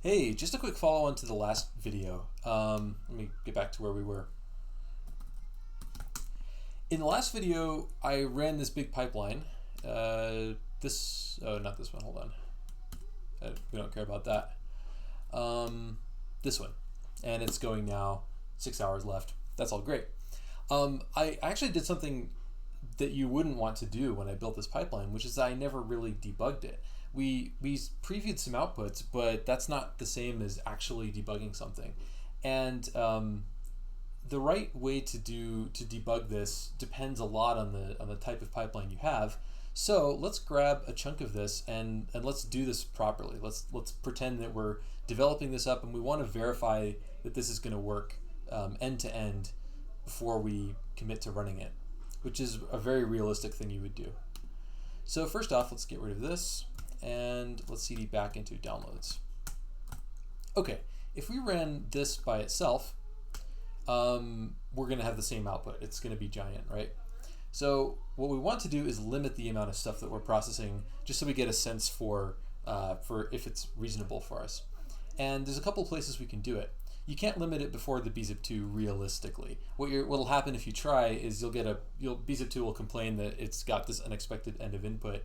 Hey, just a quick follow-on to the last video. Let me get back to where we were. In the last video, I ran this big pipeline. Oh, not this one, hold on. We don't care about that. This one. And it's going now, 6 hours left. That's all great. I actually did something that you wouldn't want to do when I built this pipeline, which is I never really debugged it. We previewed some outputs, but that's not the same as actually debugging something. And the right way to debug this depends a lot on the type of pipeline you have. So let's grab a chunk of this and let's do this properly. Let's pretend that we're developing this up and we want to verify that this is going to work end to end before we commit to running it, which is a very realistic thing you would do. So first off, let's get rid of this and let's cd back into downloads. Okay, if we ran this by itself, we're going to have the same output. It's going to be giant, right? So what we want to do is limit the amount of stuff that we're processing, just so we get a sense for if it's reasonable for us. And there's a couple places we can do it. You can't limit it before the bzip2 realistically. What'll happen if you try is bzip2 will complain that it's got this unexpected end of input.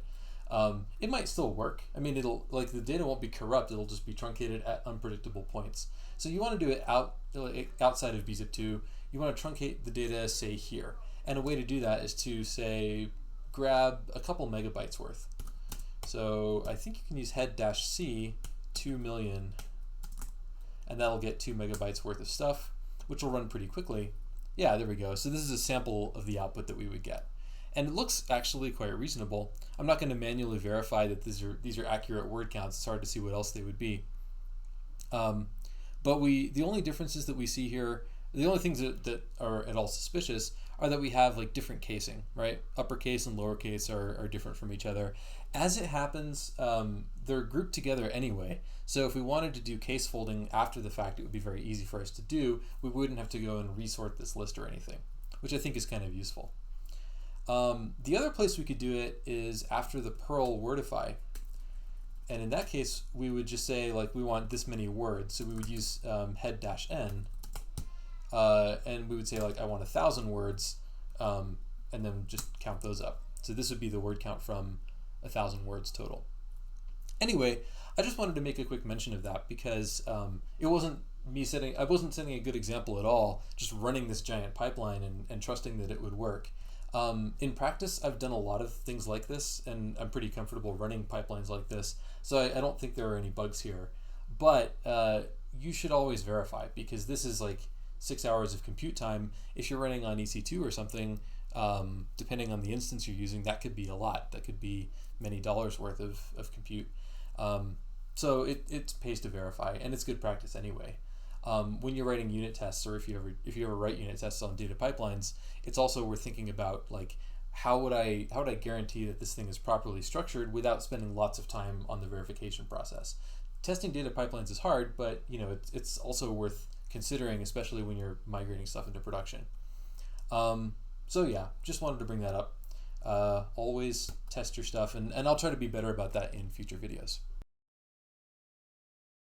It might still work. I mean, the data won't be corrupt. It'll just be truncated at unpredictable points. So you want to do it outside of bzip2. You want to truncate the data, say here. And a way to do that is to say grab a couple megabytes worth. So I think you can use head-c 2 million, and that'll get 2 megabytes worth of stuff, which will run pretty quickly. Yeah, there we go. So this is a sample of the output that we would get. And it looks actually quite reasonable. I'm not going to manually verify that these are accurate word counts. It's hard to see what else they would be. But the only differences that we see here, the only things that are at all suspicious are that we have like different casing, right? Uppercase and lowercase are different from each other. As it happens, they're grouped together anyway. So if we wanted to do case folding after the fact, it would be very easy for us to do. We wouldn't have to go and resort this list or anything, which I think is kind of useful. The other place we could do it is after the Perl wordify. And in that case, we would just say like we want this many words. So we would use head-n. And we would say like I want 1,000 words, and then just count those up. So this would be the word count from 1,000 words total. Anyway, I just wanted to make a quick mention of that because it wasn't I wasn't setting a good example at all, just running this giant pipeline and trusting that it would work. In practice, I've done a lot of things like this, and I'm pretty comfortable running pipelines like this, so I don't think there are any bugs here. But you should always verify, because this is like 6 hours of compute time. If you're running on EC2 or something, depending on the instance you're using, that could be a lot. That could be many dollars worth of compute. So it pays to verify, and it's good practice anyway. When you're writing unit tests, or if you ever write unit tests on data pipelines, it's also worth thinking about like how would I guarantee that this thing is properly structured without spending lots of time on the verification process. Testing data pipelines is hard, but it's also worth considering, especially when you're migrating stuff into production. So yeah, just wanted to bring that up. Always test your stuff, and I'll try to be better about that in future videos.